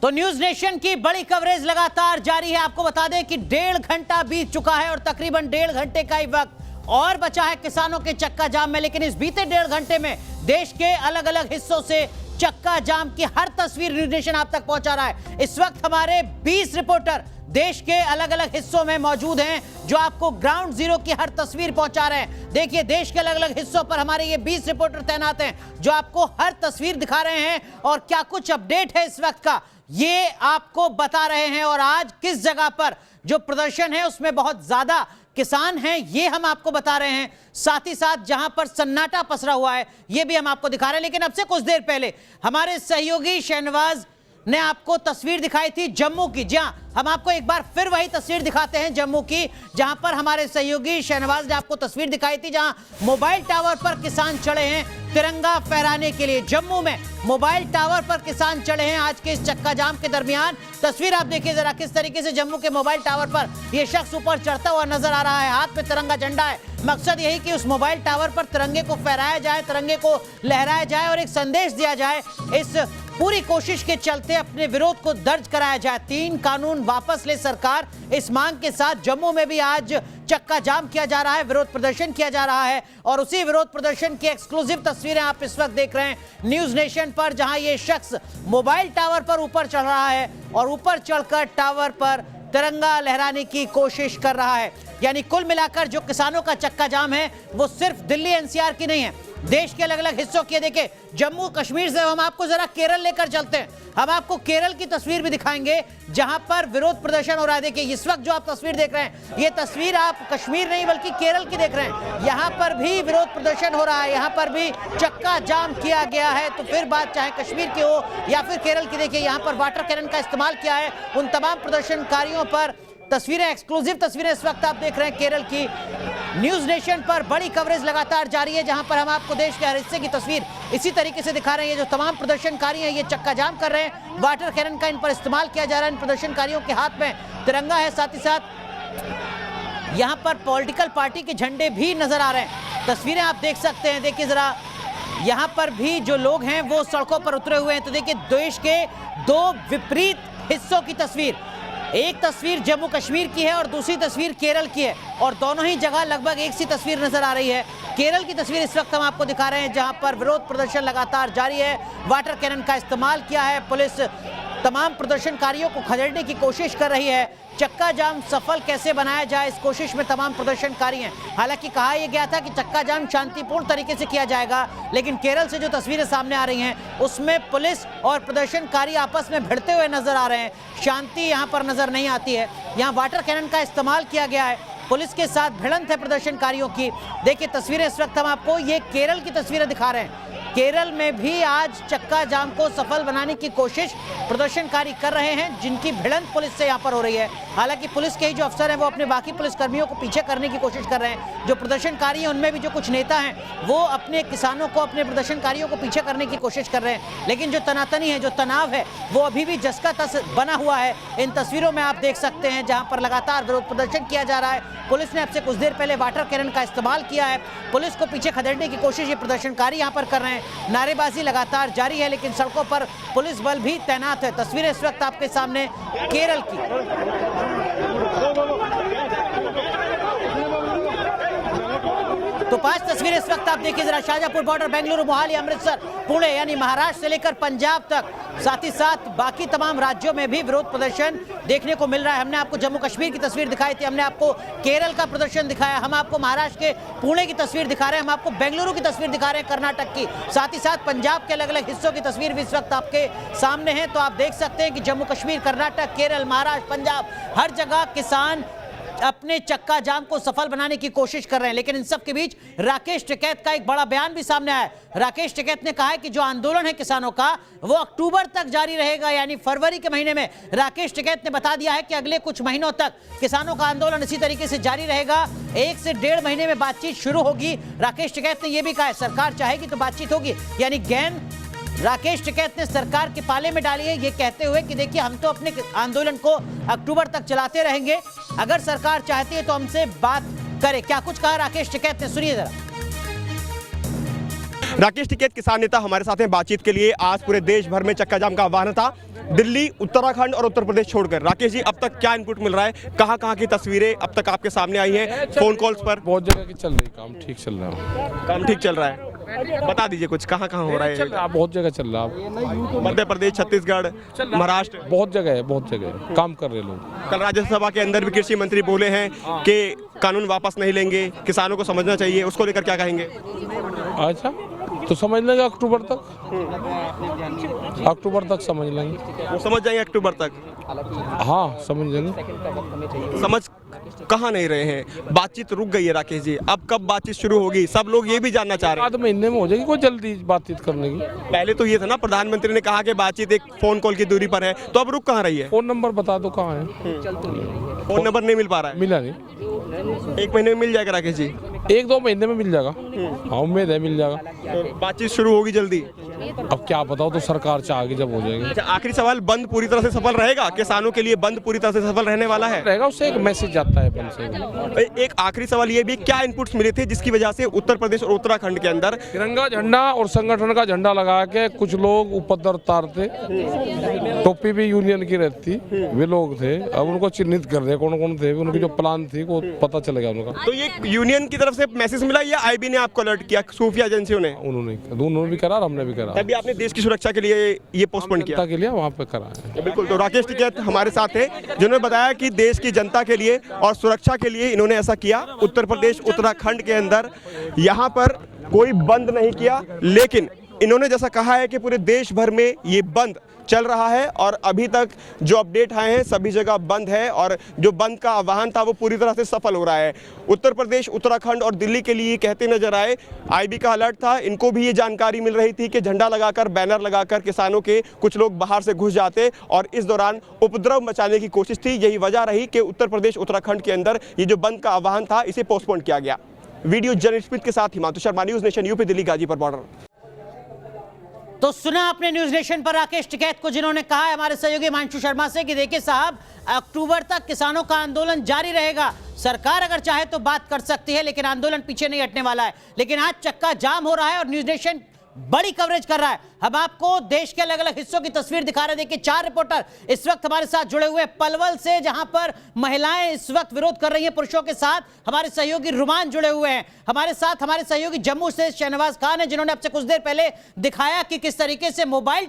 तो news nation की बड़ी कवरेज लगातार जारी है। आपको बता दें कि 1.5 घंटा बीत चुका है और तकरीबन 1.5 घंटे का ही वक्त और बचा है किसानों के चक्का जाम में। लेकिन इस बीते 1.5 घंटे में देश के अलग अलग हिस्सों से चक्का जाम की हर तस्वीर न्यूज नेशन आप तक पहुंचा रहा है। इस वक्त हमारे 20 रिपोर्टर देश के अलग अलग हिस्सों में मौजूद हैं जो आपको ग्राउंड जीरो की हर तस्वीर पहुंचा रहे हैं। देखिए, देश के अलग अलग हिस्सों पर हमारे ये 20 रिपोर्टर तैनात हैं जो आपको हर तस्वीर दिखा रहे हैं और क्या कुछ अपडेट है इस वक्त का ये आपको बता रहे हैं। और आज किस जगह पर जो प्रदर्शन है उसमें बहुत ज्यादा किसान हैं ये हम आपको बता रहे हैं। साथ ही साथ जहां पर सन्नाटा पसरा हुआ है ये भी हम आपको दिखा रहे हैं। लेकिन अब से कुछ देर पहले हमारे सहयोगी शहनवाज ने आपको तस्वीर दिखाई थी जम्मू की। जी हां, हम आपको एक बार फिर वही तस्वीर दिखाते हैं जम्मू की, जहां पर हमारे सहयोगी शहनवाज ने आपको तस्वीर दिखाई थी जहां मोबाइल टावर पर किसान चढ़े हैं तिरंगा फहराने के लिए। जम्मू में मोबाइल टावर पर किसान चढ़े हैं आज के इस चक्का जाम के दरमियान। तस्वीर आप देखिए जरा किस तरीके से जम्मू के मोबाइल टावर पर यह शख्स ऊपर चढ़ता हुआ नजर आ रहा है। हाथ में तिरंगा झंडा है। मकसद यही कि उस मोबाइल टावर पर तिरंगे को फहराया जाए, तिरंगे को लहराया जाए और एक संदेश दिया जाए। इस पूरी कोशिश के चलते अपने विरोध को दर्ज कराया जाए। 3 कानून वापस ले सरकार, इस मांग के साथ जम्मू में भी आज चक्का जाम किया जा रहा है, विरोध प्रदर्शन किया जा रहा है। और उसी विरोध प्रदर्शन की एक्सक्लूसिव तस्वीरें आप इस वक्त देख रहे हैं न्यूज नेशन पर, जहां ये शख्स मोबाइल टावर पर ऊपर चढ़ रहा है और ऊपर चढ़कर टावर पर तिरंगा लहराने की कोशिश कर रहा है। यानी कुल मिलाकर जो किसानों का चक्का जाम है वो सिर्फ दिल्ली एनसीआर की नहीं है, देश के अलग अलग हिस्सों की। देखिए, जम्मू कश्मीर से हम आपको जरा केरल लेकर चलते हैं। हम आपको केरल की तस्वीर भी दिखाएंगे जहां पर विरोध प्रदर्शन हो रहा है। देखिए, इस वक्त जो आप तस्वीर देख रहे हैं ये तस्वीर आप कश्मीर नहीं बल्कि केरल की देख रहे हैं। यहां पर भी विरोध प्रदर्शन हो रहा है, यहां पर भी चक्का जाम किया गया है। तो फिर बात चाहे कश्मीर की हो या फिर केरल की, देखिए यहां पर वाटर कैनन का इस्तेमाल किया है उन तमाम प्रदर्शनकारियों पर। तस्वीरें, एक्सक्लूसिव तस्वीरें इस वक्त आप देख रहे हैं केरल की। न्यूज नेशन पर बड़ी कवरेज लगातार जारी है जहां पर हम आपको देश के हर हिस्से की तस्वीर इसी तरीके से दिखा रहे हैं। ये जो तमाम प्रदर्शनकारी हैं ये चक्का जाम कर रहे हैं, वाटर कैनन का इन पर इस्तेमाल किया जा रहा है। इन प्रदर्शनकारियों के हाथ में तिरंगा है, साथ ही साथ यहां पर पॉलिटिकल पार्टी के झंडे भी नजर आ रहे हैं। तस्वीरें आप देख सकते हैं। देखिए जरा, यहां पर भी जो लोग हैं वो सड़कों पर उतरे हुए हैं। तो देखिए, देश के 2 विपरीत हिस्सों की तस्वीर, एक तस्वीर जम्मू कश्मीर की है और दूसरी तस्वीर केरल की है और दोनों ही जगह लगभग एक सी तस्वीर नजर आ रही है। केरल की तस्वीर इस वक्त हम आपको दिखा रहे हैं जहां पर विरोध प्रदर्शन लगातार जारी है। वाटर कैनन का इस्तेमाल किया है, पुलिस तमाम प्रदर्शनकारियों को खदेड़ने की कोशिश कर रही है। चक्का जाम सफल कैसे बनाया जाए इस कोशिश में तमाम प्रदर्शनकारी हैं। हालांकि कहा यह गया था कि चक्का जाम शांतिपूर्ण तरीके से किया जाएगा, लेकिन केरल से जो तस्वीरें सामने आ रही हैं उसमें पुलिस और प्रदर्शनकारी आपस में भिड़ते हुए नजर आ रहे हैं। शांति यहां पर नजर नहीं आती है। यहां वाटर कैनन का इस्तेमाल किया गया है, पुलिस के साथ भिड़ंत है प्रदर्शनकारियों की। देखिए तस्वीरें इस वक्त हम आपको ये केरल की तस्वीरें दिखा रहे हैं। केरल में भी आज चक्का जाम को सफल बनाने की कोशिश प्रदर्शनकारी कर रहे हैं जिनकी भिड़ंत पुलिस से यहां पर हो रही है। हालांकि पुलिस के ही जो अफसर हैं वो अपने बाकी पुलिसकर्मियों को पीछे करने की कोशिश कर रहे हैं। जो प्रदर्शनकारी हैं उनमें भी जो कुछ नेता हैं वो अपने किसानों को, अपने प्रदर्शनकारियों को पीछे करने की कोशिश कर रहे हैं। लेकिन जो तनातनी है, जो तनाव है, वो अभी भी जस का तस बना हुआ है। इन तस्वीरों में आप देख सकते हैं जहां पर लगातार विरोध प्रदर्शन किया जा रहा है। पुलिस ने अब से कुछ देर पहले वाटर कैनन का इस्तेमाल किया है। पुलिस को पीछे खदेड़ने की कोशिश ये प्रदर्शनकारी यहां पर कर रहे हैं। नारेबाजी लगातार जारी है, लेकिन सड़कों पर पुलिस बल भी तैनात है। तस्वीरें इस वक्त आपके सामने केरल की। तो 5 तस्वीरें इस वक्त आप देखिए जरा। शाहजहांपुर बॉर्डर, बेंगलुरु, मोहाली, अमृतसर, पुणे, यानी महाराष्ट्र से लेकर पंजाब तक, साथ ही साथ बाकी तमाम राज्यों में भी विरोध प्रदर्शन देखने को मिल रहा है। हमने आपको जम्मू कश्मीर की तस्वीर दिखाई थी, हमने आपको केरल का प्रदर्शन दिखाया, हम आपको महाराष्ट्र के पुणे की तस्वीर दिखा रहे हैं, हम आपको बेंगलुरु की तस्वीर दिखा रहे हैं, कर्नाटक की, साथ ही साथ पंजाब के अलग अलग हिस्सों की तस्वीर भी इस वक्त आपके सामने है। तो आप देख सकते हैं कि जम्मू कश्मीर, कर्नाटक, केरल, महाराष्ट्र, पंजाब, हर जगह किसान अपने चक्का जाम को सफल बनाने की कोशिश कर रहे हैं। लेकिन इन सब के बीच राकेश टिकैत का एक बड़ा बयान भी सामने आया है। राकेश टिकैत ने कहा है कि जो आंदोलन है किसानों का वो अक्टूबर तक जारी रहेगा, यानी फरवरी के महीने में। राकेश टिकैत ने बता दिया है कि अगले कुछ महीनों तक किसानों का आंदोलन इसी तरीके से जारी रहेगा। 1 से 1.5 महीने में बातचीत शुरू होगी। राकेश टिकैत ने यह भी कहा है सरकार चाहेगी तो बातचीत होगी, यानी गेंद राकेश टिकैत ने सरकार के पाले में डाली है, ये कहते हुए कि देखिए हम तो अपने आंदोलन को अक्टूबर तक चलाते रहेंगे, अगर सरकार चाहती है तो हमसे बात करे। क्या कुछ कहा राकेश टिकैत ने, सुनिए जरा। राकेश टिकैत किसान नेता हमारे साथ हैं बातचीत के लिए। आज पूरे देश भर में चक्का जाम का आह्वान था, दिल्ली, उत्तराखंड और उत्तर प्रदेश छोड़कर। राकेश जी, अब तक क्या इनपुट मिल रहा है? कहाँ की तस्वीरें अब तक आपके सामने आई हैं फोन कॉल्स पर? बहुत जगह की चल रही, काम ठीक चल रहा है। काम ठीक चल रहा है, बता दीजिए कुछ कहाँ हो रहा है? बहुत जगह चल रहा है, मध्य प्रदेश, छत्तीसगढ़, महाराष्ट्र, बहुत जगह है, बहुत जगह काम कर रहे लोग। कल राज्यसभा के अंदर भी कृषि मंत्री बोले हैं कि कानून वापस नहीं लेंगे, किसानों को समझना चाहिए, उसको लेकर क्या कहेंगे? अच्छा, तो समझ लेंगे अक्टूबर तक, अक्टूबर तक समझ लेंगे। वो समझ जाएंगे अक्टूबर तक? हाँ समझ लेंगे। समझ कहाँ नहीं रहे हैं, बातचीत रुक गई है राकेश जी। अब कब बातचीत शुरू होगी, सब लोग ये भी जानना चाह रहे हैं। आध महीने में हो जाएगी, कोई जल्दी बातचीत करने की। पहले तो ये था ना, प्रधानमंत्री ने कहा कि बातचीत एक फोन कॉल की दूरी पर है, तो अब रुक कहाँ रही है? फोन नंबर बता दो कहाँ है। फोन नंबर नहीं मिल पा रहा है? मिला नहीं, 1 महीने में मिल जाएगा राकेश जी? 1-2 महीने में मिल जाएगा। हाँ उम्मीद है मिल जाएगा। तो बातचीत शुरू होगी जल्दी? अब क्या बताओ, तो सरकार चाहेगी जब हो जाएगी। अच्छा, आखिरी सवाल, बंद पूरी तरह से सफल रहेगा? किसानों के लिए बंद पूरी तरह से सफल रहने वाला है? रहेगा, उससे एक मैसेज जाता है अपन से। एक आखिरी सवाल ये भी, क्या इनपुट्स मिले थे जिसकी वजह से उत्तर प्रदेश और उत्तराखंड के अंदर तिरंगा झंडा और संगठन का झंडा लगा के कुछ लोग उपद्रव उतारते, टोपी भी यूनियन की रहती, वे लोग थे। अब उनको चिन्हित कर दिया कौन कौन थे, उनकी जो प्लान थी वो पता चलेगा उनका। तो ये यूनियन की तरफ से मैसेज मिला या आईबी ने आपको अलर्ट किया, खुफिया एजेंसियों ने? उन्होंने भी करा और हमने भी करा। तभी आपने देश की सुरक्षा के लिए ये पोस्टपोन किया? के लिए वहाँ पे करा है। बिल्कुल। तो राकेश टिकैत हमारे साथ है, जिन्होंने बताया कि देश की जनता के लिए और सुरक्षा के लिए इन्होंने ऐसा किया। उत्तर प्रदेश, उत्तराखंड के अंदर यहाँ पर कोई बंद नहीं किया, लेकिन इन्होंने जैसा कहा है कि पूरे देश भर में ये बंद चल रहा है और अभी तक जो अपडेट आए हैं सभी जगह बंद है और जो बंद का आह्वान था वो पूरी तरह से सफल हो रहा है। उत्तर प्रदेश, उत्तराखंड और दिल्ली के लिए कहते नजर आए। आईबी का अलर्ट था, इनको भी ये जानकारी मिल रही थी कि झंडा लगाकर, बैनर लगाकर किसानों के कुछ लोग बाहर से घुस जाते और इस दौरान उपद्रव मचाने की कोशिश थी। यही वजह रही कि उत्तर प्रदेश, उत्तराखंड के अंदर ये जो बंद का आह्वान था इसे पोस्टपोन किया गया। वीडियो जर्नलिस्ट स्मिथ के साथ Himanshu Sharma, news nation, UP, Delhi, Ghazipur border. तो सुना आपने न्यूज नेशन पर राकेश टिकैत को, जिन्होंने कहा है हमारे सहयोगी हिमांशु शर्मा से कि देखिए साहब, अक्टूबर तक किसानों का आंदोलन जारी रहेगा। सरकार अगर चाहे तो बात कर सकती है, लेकिन आंदोलन पीछे नहीं हटने वाला है। लेकिन आज चक्का जाम हो रहा है और न्यूज नेशन बड़ी कवरेज कर रहा है। हम आपको देश के अलग अलग हिस्सों की तस्वीर दिखा रहे हैं। देखिए 4 रिपोर्टर इस वक्त हमारे साथ जुड़े हुए हैं पलवल से, जहां पर महिलाएं इस वक्त विरोध कर रही हैं पुरुषों के साथ। हमारे सहयोगी रुमान जुड़े हुए हैं हमारे साथ। हमारे सहयोगी जम्मू से शहनवाज खान है, जिन्होंने आपसे कुछ देर पहले दिखाया कि किस तरीके से मोबाइल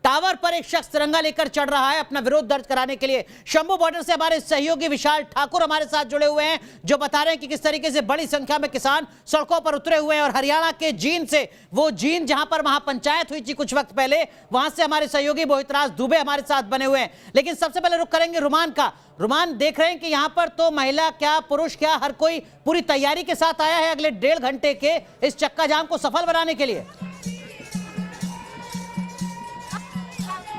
टावर पर एक शख्स तिरंगा लेकर चढ़ रहा है अपना विरोध दर्ज कराने के लिए। शंभू बॉर्डर से हमारे सहयोगी विशाल ठाकुर हमारे साथ जुड़े हुए हैं, जो बता रहे हैं कि किस तरीके से बड़ी संख्या में किसान सड़कों पर उतरे हुए हैं। और हरियाणा के जींद से, वो जींद जहां पर महापंचायत हुई थी कुछ वक्त पहले, वहां से हमारे सहयोगी मोहितराज दुबे हमारे साथ बने हुए हैं। लेकिन सबसे पहले रुक करेंगे रुमान का। रुमान, देख रहे हैं कि यहां पर तो महिला क्या, पुरुष क्या, हर कोई पूरी तैयारी के साथ आया है अगले 1.5 घंटे के इस चक्का जाम को सफल बनाने के लिए।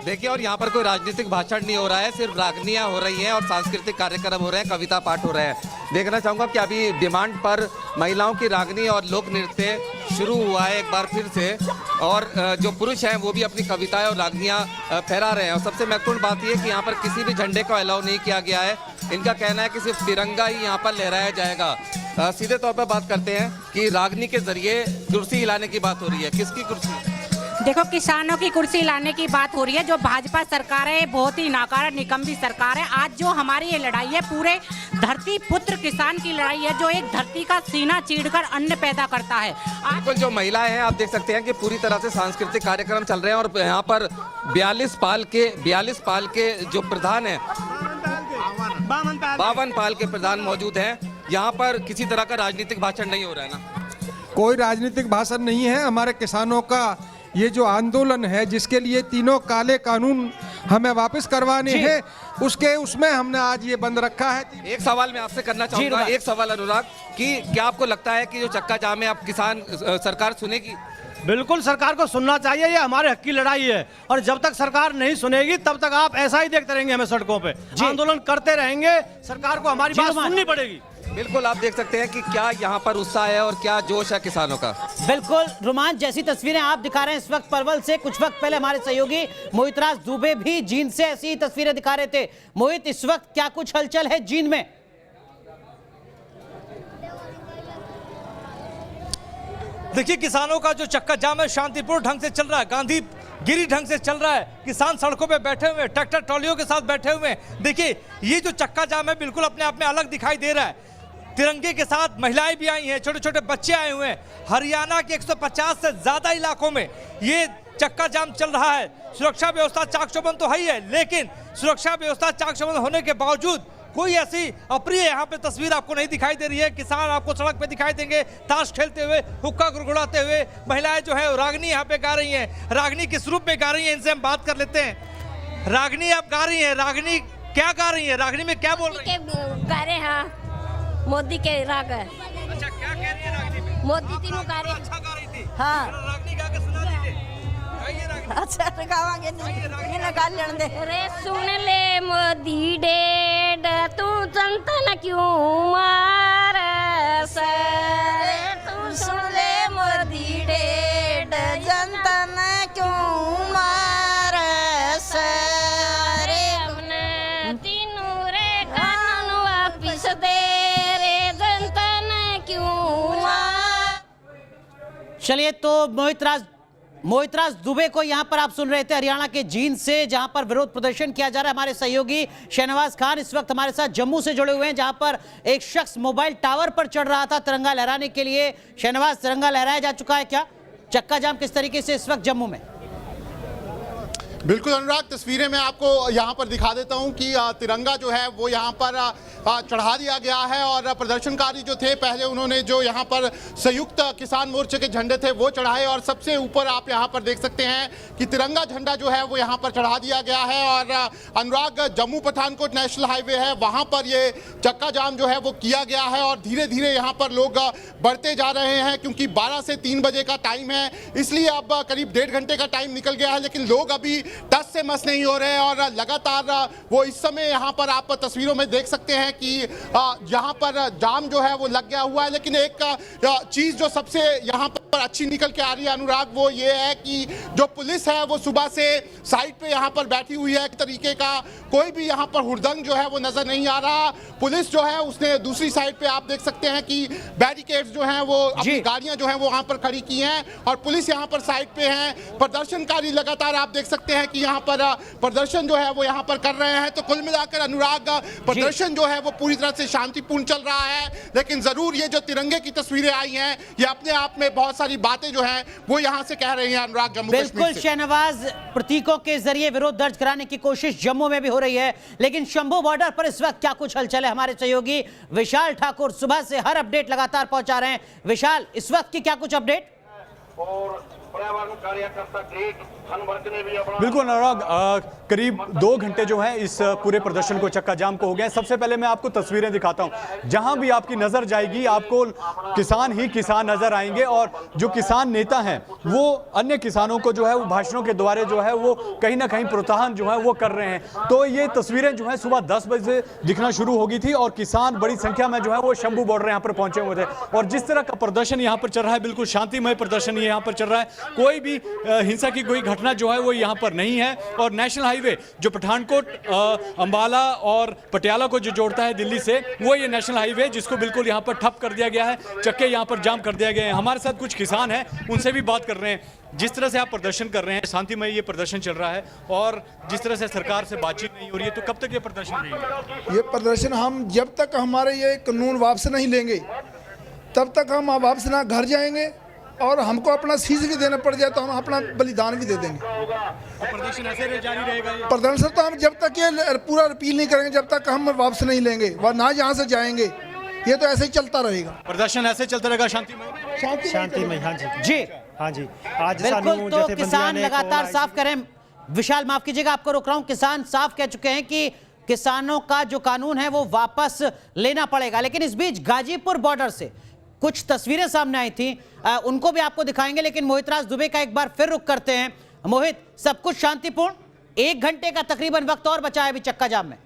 देखिए, और यहाँ पर कोई राजनीतिक भाषण नहीं हो रहा है, सिर्फ रागनियाँ हो रही हैं और सांस्कृतिक कार्यक्रम हो रहे हैं, कविता पाठ हो रहे हैं। देखना चाहूँगा कि अभी डिमांड पर महिलाओं की रागनी और लोक नृत्य शुरू हुआ है एक बार फिर से, और जो पुरुष हैं वो भी अपनी कविताएं और रागनियाँ फहरा रहे हैं। और सबसे महत्वपूर्ण बात यह है कि यहाँ पर किसी भी झंडे को अलाउ नहीं किया गया है। इनका कहना है कि सिर्फ तिरंगा ही यहाँ पर लहराया जाएगा। सीधे तौर पर बात करते हैं कि रागनी के जरिए कुर्सी हिलाने की बात हो रही है। किसकी कुर्सी? देखो, किसानों की कुर्सी लाने की बात हो रही है। जो भाजपा सरकार है बहुत ही नाकार, निकम्मी सरकार है। आज जो हमारी ये लड़ाई है पूरे धरती पुत्र किसान की लड़ाई है, जो एक धरती का सीना चीरकर अन्न पैदा करता है। बिल्कुल, जो महिलाएं हैं आप देख सकते हैं कि पूरी तरह से सांस्कृतिक कार्यक्रम चल रहे हैं और यहाँ पर 42 पाल के जो प्रधान हैं, 52 पाल के प्रधान मौजूद हैं। यहाँ पर किसी तरह का राजनीतिक भाषण नहीं हो रहा है ना? कोई राजनीतिक भाषण नहीं है। हमारे किसानों का ये जो आंदोलन है, जिसके लिए तीनों काले कानून हमें वापस करवाने हैं, उसमें हमने आज ये बंद रखा है। एक सवाल मैं आपसे करना चाहूंगा, एक सवाल अनुराग, कि क्या आपको लगता है कि जो चक्का जाम है आप किसान सरकार सुनेगी? बिल्कुल, सरकार को सुनना चाहिए। ये हमारे हक की लड़ाई है और जब तक सरकार नहीं सुनेगी तब तक आप ऐसा ही देखते रहेंगे, हमें सड़कों पे आंदोलन करते रहेंगे। सरकार को हमारी बात सुननी पड़ेगी। बिल्कुल, आप देख सकते हैं कि क्या यहाँ पर उत्साह है और क्या जोश है किसानों का। बिल्कुल रुमान, जैसी तस्वीरें आप दिखा रहे हैं इस वक्त पलवल से, कुछ वक्त पहले हमारे सहयोगी मोहितराज दुबे भी जींद से ऐसी तस्वीरें दिखा रहे थे। मोहित, इस वक्त क्या कुछ हलचल है जींद में? देखिए किसानों का जो चक्का जाम है शांतिपूर्ण ढंग से चल रहा है, गांधी गिरी ढंग से चल रहा है। किसान सड़कों पे बैठे हुए हैं, ट्रैक्टर ट्रॉलियों के साथ बैठे हुए हैं। देखिए ये जो चक्का जाम है बिल्कुल अपने आप में अलग दिखाई दे रहा है। तिरंगे के साथ महिलाएं भी आई हैं, छोटे छोटे बच्चे आए हुए हैं। हरियाणा के 150 से ज्यादा इलाकों में ये चक्का जाम चल रहा है। सुरक्षा व्यवस्था चाक चौबंद तो है ही है, लेकिन सुरक्षा व्यवस्था चाक चौबंद होने के बावजूद कोई ऐसी अप्रिय यहाँ पे तस्वीर आपको नहीं दिखाई दे रही है। किसान आपको सड़क पे दिखाई देंगे ताश खेलते हुए, हुक्का गुड़गुड़ाते हुए। महिलाएं जो है रागनी यहाँ पे गा रही हैं। रागनी किस रूप में गा रही हैं, इनसे हम बात कर लेते हैं। रागनी आप गा रही हैं, रागनी क्या गा रही है, रागनी में क्या बोल रही है? गा रहे हैं मोदी के राग है। अच्छा क्या कह रही है रागनी में? मोदी तीनों गा रहे। अच्छा गा रही थी। हाँ रागनी गा के सुना दीजिए। गाइए रागनी। अच्छा गावांगे नहीं गा लेने दे। अरे सुन ले मोदी डेड तू जनता न क्यों मार सर, तू सुन ले मोदी डेड जनता न क्यों मार सर, अपने तीनों रे कानून वापिस दे रे जनता न क्यों मार। चलिए तो मोहितराज दुबे को यहां पर आप सुन रहे थे हरियाणा के जींद से, जहां पर विरोध प्रदर्शन किया जा रहा है। हमारे सहयोगी शहनवाज खान इस वक्त हमारे साथ जम्मू से जुड़े हुए हैं, जहां पर एक शख्स मोबाइल टावर पर चढ़ रहा था तिरंगा लहराने के लिए। शहनवाज, तिरंगा लहराया जा चुका है क्या? चक्का जाम किस तरीके से इस वक्त जम्मू में? बिल्कुल अनुराग, तस्वीरें मैं आपको यहाँ पर दिखा देता हूँ कि तिरंगा जो है वो यहाँ पर चढ़ा दिया गया है। और प्रदर्शनकारी जो थे पहले उन्होंने जो यहाँ पर संयुक्त किसान मोर्चे के झंडे थे वो चढ़ाए, और सबसे ऊपर आप यहाँ पर देख सकते हैं कि तिरंगा झंडा जो है वो यहाँ पर चढ़ा दिया गया है। और अनुराग, जम्मू पठानकोट नेशनल हाईवे है, वहाँ पर ये चक्का जाम जो है वो किया गया है। और धीरे धीरे यहाँ पर लोग बढ़ते जा रहे हैं, क्योंकि 12 से 3 बजे का टाइम है, इसलिए अब करीब 1.5 घंटे का टाइम निकल गया है, लेकिन लोग अभी टस से मस नहीं हो रहे हैं। और लगातार वो इस समय यहाँ पर आप तस्वीरों में देख सकते हैं कि यहाँ पर जाम जो है वो लग गया हुआ है। लेकिन एक चीज़ जो सबसे यहाँ पर अच्छी निकल के आ रही है अनुराग, वो ये है कि जो पुलिस है वो सुबह से साइड पे यहाँ पर बैठी हुई है। एक तरीके का कोई भी यहाँ पर हुड़दंग जो है वो नजर नहीं आ रहा। पुलिस जो है उसने दूसरी साइड पे आप देख सकते हैं कि बैरिकेड्स जो हैं वो अपनी गाड़ियां जो हैं वो वहाँ पर खड़ी की हैं, और पुलिस यहाँ पर साइड पे है। प्रदर्शनकारी लगातार आप देख सकते हैं कि यहाँ पर प्रदर्शन जो है वो यहाँ पर कर रहे हैं। तो कुल मिलाकर अनुराग, प्रदर्शन जो है वो पूरी तरह से शांतिपूर्ण चल रहा है। लेकिन जरूर ये जो तिरंगे की तस्वीरें आई हैं, ये अपने आप में बहुत सारी बातें जो हैं वो यहाँ से कह रही हैं अनुराग। जम्मू बिल्कुल शहनवाज, प्रतीकों के जरिए विरोध दर्ज कराने की कोशिश जम्मू में भी हो रही है, लेकिन शंभू बॉर्डर पर इस वक्त क्या कुछ हलचल है? हमारे सहयोगी विशाल ठाकुर सुबह से हर अपडेट लगातार पहुंचा रहे हैं। विशाल, इस वक्त की क्या कुछ अपडेट? बिल्कुल अनुराग, करीब 2 घंटे जो हैं इस पूरे प्रदर्शन को, चक्का जाम को हो गए। सबसे पहले मैं आपको तस्वीरें दिखाता हूं। जहां भी आपकी नजर जाएगी आपको किसान ही किसान नजर आएंगे, और जो किसान नेता हैं वो अन्य किसानों को जो है वो भाषणों के द्वारा जो है वो कहीं ना कहीं प्रोत्साहन जो है वो कर रहे हैं। तो ये तस्वीरें जो है सुबह 10 बजे दिखना शुरू हो गई थी, और किसान बड़ी संख्या में जो है वो शंभू बॉर्डर यहाँ पर पहुंचे हुए थे। और जिस तरह का प्रदर्शन यहाँ पर चल रहा है, बिल्कुल शांतिमय प्रदर्शन यहाँ पर चल रहा है। कोई भी हिंसा की कोई घटना जो है वो यहाँ पर नहीं है। और नेशनल हाईवे जो पठानकोट, अंबाला और पटियाला को जो जोड़ता है दिल्ली से, वो ये नेशनल हाईवे जिसको बिल्कुल यहाँ पर ठप कर दिया गया है, चक्के यहाँ पर जाम कर दिया गया है। हमारे साथ कुछ किसान हैं, उनसे भी बात कर रहे हैं। जिस तरह से आप प्रदर्शन कर रहे हैं, शांतिमय ये प्रदर्शन चल रहा है, और जिस तरह से सरकार से बातचीत नहीं हो रही है, तो कब तक ये प्रदर्शन रहेगा? ये प्रदर्शन हम जब तक हमारे ये कानून वापस नहीं लेंगे तब तक हम वापस ना घर जाएंगे, और हमको अपना शीश भी देना पड़ जाए तो हम अपना बलिदान भी दे देंगे। प्रदर्शन ऐसे जारी रहेगा? प्रदर्शन तो हम जब तक ये पूरा रिपील नहीं करेंगे, जब तक हम वापस नहीं लेंगे, वह ना यहाँ से जाएंगे, ये तो ऐसे ही चलता रहेगा। प्रदर्शन ऐसे चलता रहेगा शांतिमय? शांतिमय, हाँ जी जी हाँ जी। आज बिल्कुल, तो किसान लगातार साफ करें। विशाल, माफ कीजिएगा, आपको रोक रहा हूं। किसान साफ कह चुके हैं कि किसानों का जो कानून है वो वापस लेना पड़ेगा। लेकिन इस बीच गाजीपुर बॉर्डर से कुछ तस्वीरें सामने आई थी, उनको भी आपको दिखाएंगे। लेकिन मोहितराज दुबे का एक बार फिर रुख करते हैं। मोहित, सब कुछ शांतिपूर्ण? 1 घंटे का तकरीबन वक्त और बचा है अभी चक्का जाम में।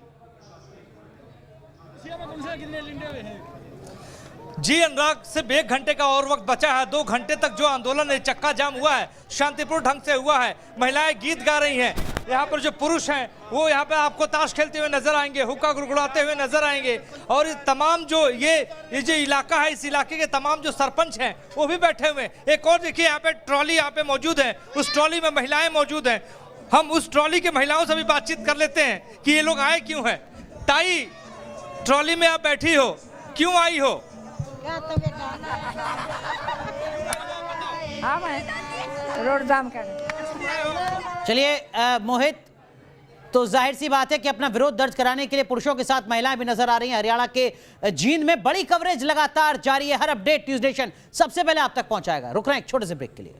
जी अनुराग, सिर्फ 1 घंटे का और वक्त बचा है। 2 घंटे तक जो आंदोलन है, चक्का जाम हुआ है, शांतिपूर्ण ढंग से हुआ है। महिलाएं गीत गा रही हैं, यहाँ पर जो पुरुष हैं वो यहाँ पे आपको ताश खेलते हुए नजर आएंगे, हुक्का गुड़गुड़ाते हुए नजर आएंगे। और इस तमाम जो ये जो इलाका है, इस इलाके के तमाम जो सरपंच हैं वो भी बैठे हुए हैं। एक और देखिए यहाँ पे ट्रॉली यहाँ पे मौजूद है, उस ट्रॉली में महिलाएं मौजूद हैं। हम उस ट्रॉली के महिलाओं से भी बातचीत कर लेते हैं कि ये लोग आए क्यों हैं। ताई, ट्रॉली में आप बैठी हो, क्यों आई हो? रोड जाम कर। चलिए मोहित, तो जाहिर सी बात है कि अपना विरोध दर्ज कराने के लिए पुरुषों के साथ महिलाएं भी नजर आ रही हैं। हरियाणा के जींद में बड़ी कवरेज लगातार जारी है। हर अपडेट न्यूज़ नेशन सबसे पहले आप तक पहुंचाएगा। रुक रहे हैं एक छोटे से ब्रेक के लिए।